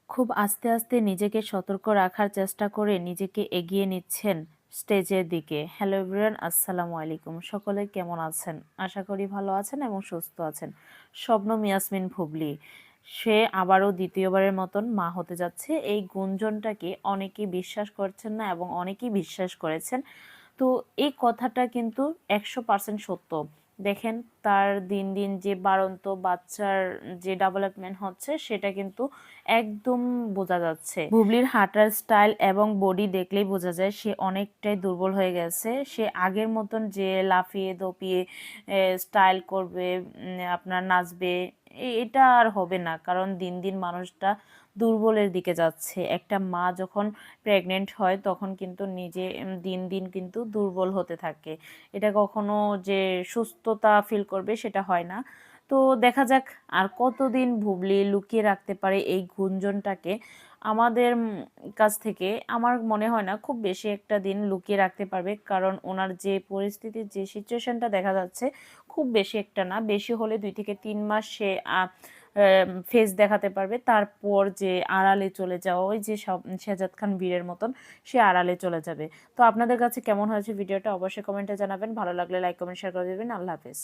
খুব আস্তে আস্তে নিজেকে সতর্ক রাখার চেষ্টা করে নিজেকে এগিয়ে নিচ্ছেন স্টেজের দিকে। হ্যালো এভরিওয়ান, আসসালামু আলাইকুম। সকলে কেমন আছেন? আশা করি ভালো আছেন এবং সুস্থ আছেন। শবনম ইয়াসমিন বুবলী সে আবারও দ্বিতীয়বারের মতন মা হতে যাচ্ছে, এই গুঞ্জনটাকে অনেকেই বিশ্বাস করছেন না এবং অনেকেই বিশ্বাস করেছেন। তো এই কথাটা কিন্তু 100% সত্য। দেখেন, তার দিন দিন যে বাড়ন্ত বাচ্চার যে ডেভেলপমেন্ট হচ্ছে সেটা কিন্তু একদম বোঝা যাচ্ছে। বুবলির হাঁটার স্টাইল এবং বডি দেখলেই বোঝা যায় সে অনেকটাই দুর্বল হয়ে গেছে। সে আগের মতন যে লাফিয়ে দপিয়ে স্টাইল করবে, আপনার নাচবে, এটা আর হবে না। কারণ দিন দিন মানুষটা দুর্বলের দিকে যাচ্ছে। একটা মা যখন প্রেগনেন্ট হয় তখন কিন্তু নিজে দিন দিন কিন্তু দুর্বল হতে থাকে। এটা কখনো যে সুস্থতা ফিল করবে সেটা হয় না। তো দেখা যাক আর কতদিন বুবলি লুকিয়ে রাখতে পারে এই গুঞ্জনটাকে আমাদের কাছ থেকে। আমার মনে হয় না খুব বেশি একটা দিন লুকিয়ে রাখতে পারবে, কারণ ওনার যে পরিস্থিতির যে সিচুয়েশনটা দেখা যাচ্ছে খুব বেশি একটা না, বেশি হলে 2 থেকে 3 মাস সে ফেস দেখাতে পারবে। তারপর যে আড়ালে চলে যাওয়া, ওই যে সব শেহজাদ খান বীরের মতন সে আড়ালে চলে যাবে। তো আপনাদের কাছে কেমন হয়েছে ভিডিওটা অবশ্যই কমেন্টে জানাবেন। ভালো লাগলে লাইক কমেন্ট শেয়ার করে দেবেন। আল্লাহ হাফেজ।